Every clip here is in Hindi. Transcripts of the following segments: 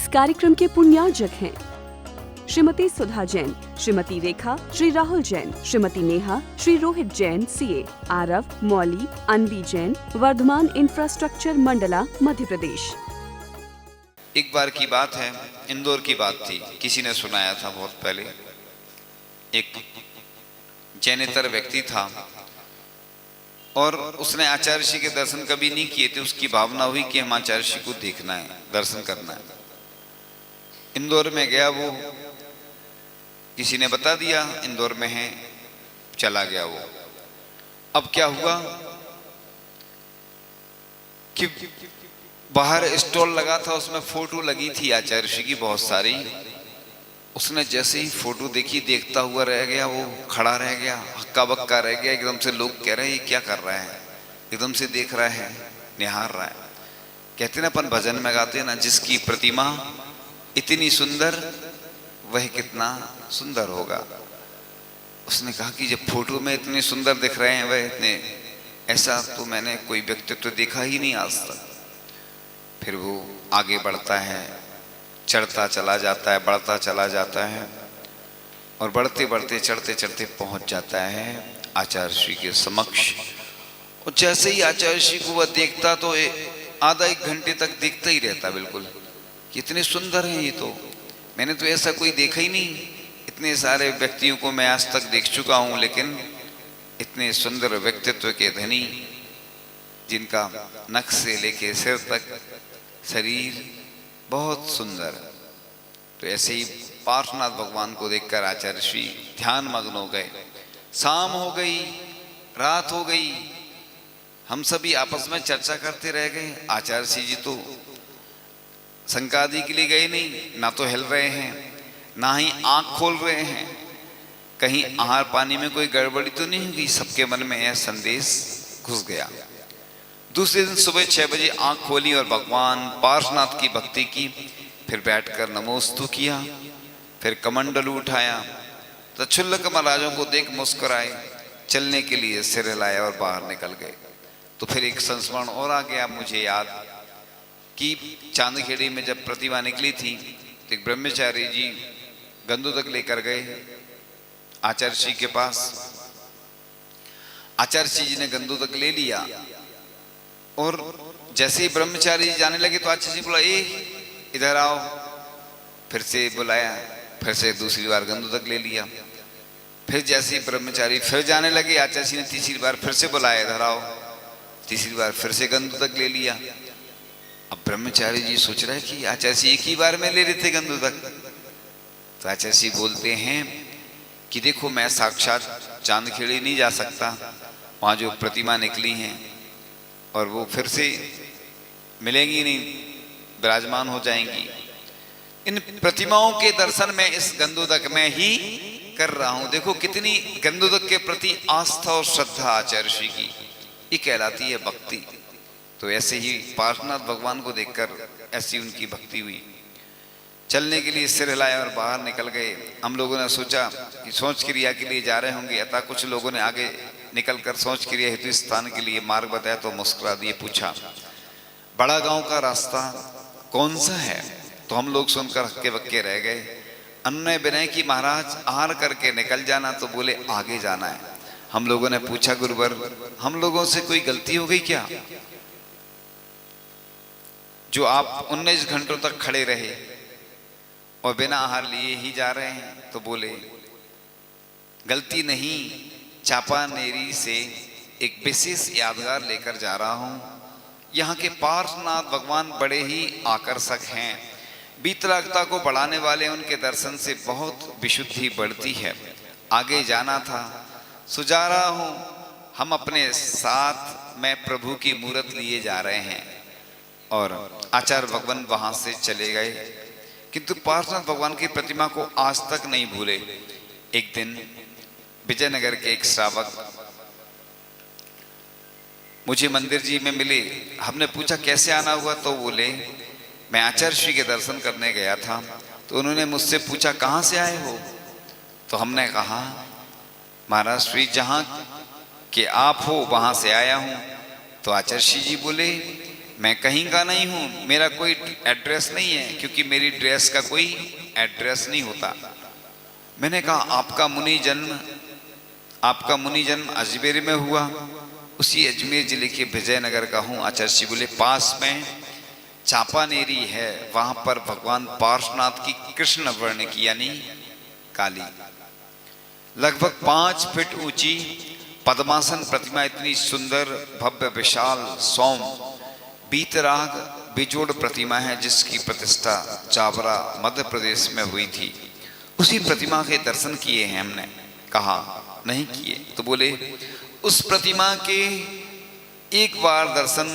इस कार्यक्रम के पुण्यार्जक हैं श्रीमती सुधा जैन, श्रीमती रेखा, श्री राहुल जैन, श्रीमती नेहा, श्री रोहित जैन सीए, आरव, मौली, अनवी जैन, वर्धमान इंफ्रास्ट्रक्चर मंडला, मध्य प्रदेश। एक बार की बात है, इंदौर की बात थी, किसी ने सुनाया था बहुत पहले। एक जैनेतर व्यक्ति था और उसने आचार्य श्री के दर्शन कभी नहीं किए थे। उसकी भावना हुई कि हम आचार्य श्री को देखना है, दर्शन करना है। इंदौर में गया, वो किसी ने बता दिया इंदौर में है, चला गया वो। अब क्या हुआ कि बाहर स्टॉल लगा था, उसमें फोटो लगी थी आचार्य श्री की बहुत सारी। उसने जैसे ही फोटो देखी, देखता हुआ रह गया, वो खड़ा रह गया, हक्का बक्का रह गया। एकदम से लोग कह रहे हैं ये क्या कर रहा है, एकदम से देख रहा है, निहार रहा है। कहते ना अपन भजन में गाते ना, जिसकी प्रतिमा इतनी सुंदर वह कितना सुंदर होगा। उसने कहा कि जब फोटो में इतने सुंदर दिख रहे हैं वह इतने, ऐसा तो मैंने कोई व्यक्तित्व देखा ही नहीं आज तक। फिर वो आगे बढ़ता है, चढ़ता चला जाता है, बढ़ता चला जाता है और बढ़ते बढ़ते चढ़ते चढ़ते पहुंच जाता है आचार्य श्री के समक्ष। और जैसे ही आचार्य श्री को वह देखता तो आधा एक घंटे तक देखता ही रहता, बिल्कुल कितने सुंदर हैं ये तो, मैंने तो ऐसा कोई देखा ही नहीं। इतने सारे व्यक्तियों को मैं आज तक देख चुका हूं, लेकिन इतने सुंदर व्यक्तित्व के धनी, जिनका नख से लेके सिर तक शरीर बहुत सुंदर। तो ऐसे ही पार्श्वनाथ भगवान को देखकर आचार्य श्री ध्यान मग्न हो गए। शाम हो गई, रात हो गई, हम सभी आपस में चर्चा करते रह गए। आचार्य श्री जी तो संकादि के लिए गए नहीं, ना तो हिल रहे हैं, ना ही आंख खोल रहे हैं, कहीं आहार पानी में कोई गड़बड़ी तो नहीं हुई। सबके मन में यह संदेश घुस गया। दूसरे दिन सुबह 6 बजे आंख खोली और भगवान पार्श्वनाथ की भक्ति की, फिर बैठकर नमोस्तु किया, फिर कमंडलू उठाया, तो क्षुल्लक महाराजों को देख मुस्कुराए, चलने के लिए सिर हिलाया और बाहर निकल गए। तो फिर एक संस्मरण और आ गया मुझे याद कि चांदखेड़ी में जब प्रतिमा निकली थी तो एक ब्रह्मचारी जी गंदोदक लेकर गए आचार्य श्री के पास। आचार्य श्री जी ने गंदोदक ले लिया और जैसे ही ब्रह्मचारी जी जाने लगे तो आचार्य जी बोला, ए इधर आओ। फिर से बुलाया, फिर से दूसरी बार गंदोदक ले लिया। फिर जैसे ही ब्रह्मचारी फिर जाने लगे, आचार्य जी ने तीसरी बार फिर से बुलाया, इधर आओ। तीसरी बार फिर से गंदोदक ले लिया। अब ब्रह्मचारी जी सोच रहे कि आचार्य जी एक ही बार में ले रहे थे गंदोदक। तो आचार्य जी बोलते हैं कि देखो, मैं साक्षात चांदखेड़ी नहीं जा सकता, वहाँ जो प्रतिमा निकली हैं और वो फिर से मिलेंगी नहीं, विराजमान हो जाएंगी। इन प्रतिमाओं के दर्शन में इस गंदोदक में ही कर रहा हूँ। देखो कितनी गंदोदक के प्रति आस्था और श्रद्धा आचार्य श्री की, ये कहलाती है भक्ति। तो ऐसे ही पार्श्वनाथ भगवान को देखकर ऐसी उनकी भक्ति हुई। चलने के लिए सिर हिलाया और बाहर निकल गए। हम लोगों ने सोचा कि सोच क्रिया के लिए जा रहे होंगे, अतः कुछ लोगों ने आगे निकलकर सोच क्रिया हेतु स्थान के लिए मार्ग बताया तो मुस्कुरा दिए। पूछा, बड़ा गांव का रास्ता कौन सा है? तो हम लोग सुनकर हक्के बक्के रह गए। अन्य विनय की महाराज आहार करके निकल जाना, तो बोले आगे जाना है। हम लोगों ने पूछा, गुरुवर हम लोगों से कोई गलती हो गई क्या, जो आप 19 घंटों तक खड़े रहे और बिना आहार लिए ही जा रहे हैं? तो बोले गलती नहीं, चापानेरी से एक विशेष यादगार लेकर जा रहा हूं। यहाँ के पार्श्वनाथ भगवान बड़े ही आकर्षक हैं, वीतरागता को बढ़ाने वाले, उनके दर्शन से बहुत विशुद्धि बढ़ती है। आगे जाना था, सुजा रहा हूं। हम अपने साथ में प्रभु की मूर्त लिए जा रहे हैं। और आचार्य भगवान वहां से चले गए, किंतु पार्श्वनाथ भगवान की प्रतिमा को आज तक नहीं भूले। एक दिन विजयनगर के एक श्रावक मुझे मंदिर जी में मिले। हमने पूछा कैसे आना हुआ, तो बोले मैं आचार्य श्री के दर्शन करने गया था। तो उन्होंने मुझसे पूछा कहाँ से आए हो? तो हमने कहा महाराज श्री जहाँ के आप हो वहां से आया हूं। तो आचार्य श्री जी बोले मैं कहीं का नहीं हूं, मेरा कोई एड्रेस नहीं है, क्योंकि मेरी ड्रेस का कोई एड्रेस नहीं होता। मैंने कहा आपका मुनि जन्म अजमेर में हुआ? उसी अजमेर जिले के विजयनगर का हूँ। आचार्य जी बोले पास में चापानेरी है, वहां पर भगवान पार्श्वनाथ की कृष्ण वर्ण की यानी काली लगभग 5 फीट ऊंची पद्मासन प्रतिमा, इतनी सुंदर भव्य विशाल सौम बीतराग बिजोड़ प्रतिमा है, जिसकी प्रतिष्ठा चाबरा मध्य प्रदेश में हुई थी। उसी प्रतिमा के दर्शन किए हैं हमने। कहा नहीं किए, तो बोले उस प्रतिमा के एक बार दर्शन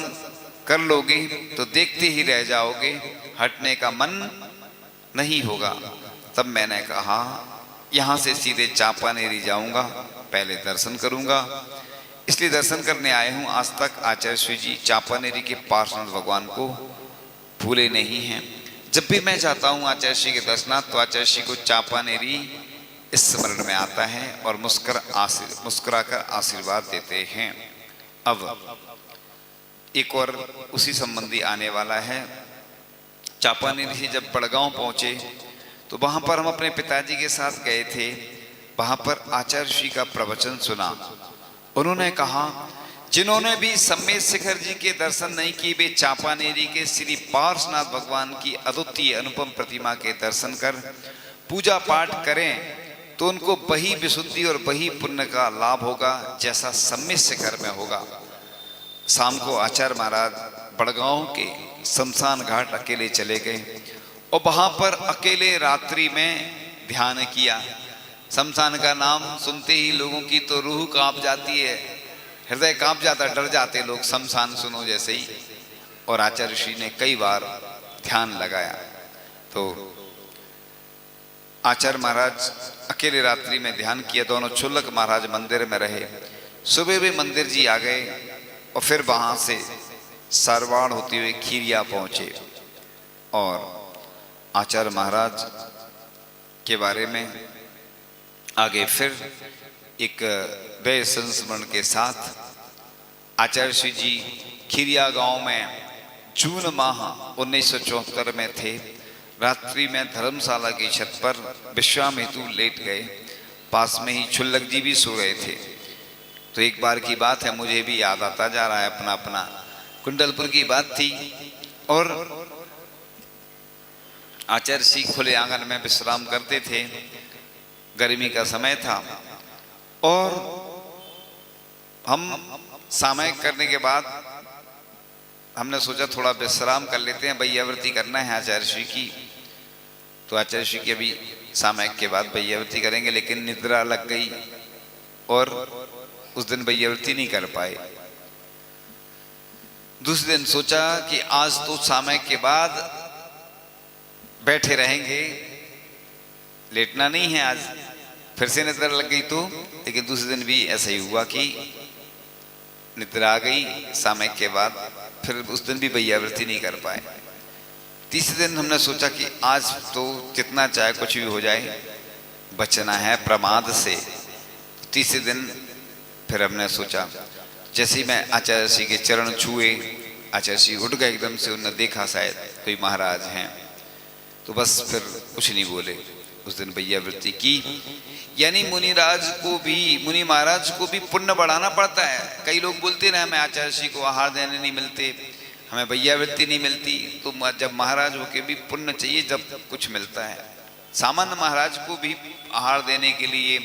कर लोगे तो देखते ही रह जाओगे, हटने का मन नहीं होगा। तब मैंने कहा यहां से सीधे चापानेरी जाऊंगा, पहले दर्शन करूंगा, इसलिए दर्शन करने आए हूं। आज तक आचार्य श्री जी चापानेरी के पार्श्वनाथ भगवान को भूले नहीं हैं। जब भी मैं जाता हूं आचार्य श्री के दर्शनार्थ, तो आचार्य श्री को चापानेरी इस स्मरण में आता है और मुस्कुराकर आशीर्वाद देते हैं। अब एक और उसी संबंधी आने वाला है। चापानेरी से जब बड़गांव पहुंचे तो वहां पर हम अपने पिताजी के साथ गए थे। वहां पर आचार्य श्री का प्रवचन सुना। उन्होंने कहा जिन्होंने भी सम्मेद शिखर जी के दर्शन नहीं किए, वे चापानेरी के श्री पार्श्वनाथ भगवान की अद्वितीय अनुपम प्रतिमा के दर्शन कर पूजा पाठ करें तो उनको वही विशुद्धि और वही पुण्य का लाभ होगा जैसा सम्मेद शिखर में होगा। शाम को आचार्य महाराज बड़गांव के शमशान घाट अकेले चले गए और वहां पर अकेले रात्रि में ध्यान किया। शमशान का नाम सुनते ही लोगों की तो रूह कांप जाती है, हृदय कांप जाता, डर जाते लोग शमशान सुनो जैसे ही। और आचार्य श्री ने कई बार ध्यान लगाया। तो आचार्य महाराज अकेले रात्रि में ध्यान किया। दोनों छुल्लक महाराज मंदिर में रहे। सुबह भी मंदिर जी आ गए और फिर वहां से सारवाड़ होते हुए खीरिया पहुंचे और आचार्य महाराज के बारे में आगे फिर एक व्यय संस्मरण के साथ आचार्य श्री जी खीरिया गांव में जून माह 1974 में थे। रात्रि में धर्मशाला की छत पर विश्राम हेतु लेट गए। पास में ही छुल्लक जी भी सो रहे थे। तो एक बार की बात है, मुझे भी याद आता जा रहा है, अपना कुंडलपुर की बात थी और आचार्य श्री खुले आंगन में विश्राम करते थे। गर्मी का समय था और हम सामयिक करने के बाद हमने सोचा थोड़ा विश्राम कर लेते हैं, बैयावृत्ति करना है आचार्य श्री की। तो आचार्य श्री की अभी सामयिक के बाद बैयावृत्ति करेंगे, लेकिन निद्रा लग गई और उस दिन बैयावृत्ति नहीं कर पाए। दूसरे दिन सोचा कि आज तो सामयिक के बाद बैठे रहेंगे, लेटना नहीं है आज। फिर से निद्रा लग गई तो, लेकिन दूसरे दिन भी ऐसा ही हुआ कि निद्रा आ गई सामयिक के बाद। फिर उस दिन भी बैयावृत्ति नहीं कर पाए। तीसरे दिन हमने सोचा कि आज तो जितना चाहे कुछ भी हो जाए, बचना है प्रमाद से। तीसरे दिन फिर हमने सोचा, जैसे ही मैं आचार्य श्री के चरण छुए, आचार्य श्री उठ गए एकदम से। उन्होंने देखा शायद कोई महाराज हैं, तो बस फिर कुछ नहीं बोले। उस दिन बैयावृत्ति की। यानी मुनि महाराज को भी पुण्य बढ़ाना पड़ता है। कई लोग बोलते ना हमें आचार्य श्री को आहार देने नहीं मिलते, हमें बैयावृत्ति नहीं मिलती। तो जब महाराज होके भी पुण्य चाहिए जब कुछ मिलता है। सामान्य महाराज को भी आहार देने के लिए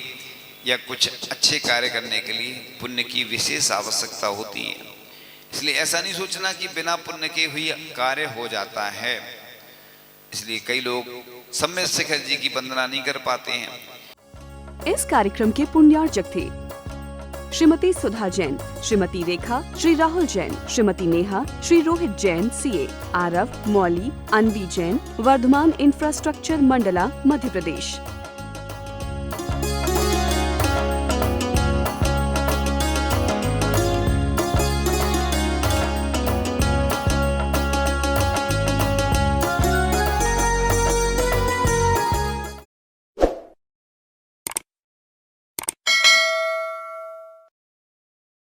या कुछ अच्छे कार्य करने के लिए पुण्य की विशेष आवश्यकता होती है। इसलिए ऐसा नहीं सोचना कि बिना पुण्य के हुई कार्य हो जाता है। इसलिए कई लोग सम्मेद शिखर जी की वंदना नहीं कर पाते हैं। इस कार्यक्रम के पुण्यार्चक थे श्रीमती सुधा जैन, श्रीमती रेखा, श्री राहुल जैन, श्रीमती नेहा, श्री रोहित जैन सीए, आरव, मौली, अनवी जैन, वर्धमान इंफ्रास्ट्रक्चर मंडला, मध्य प्रदेश।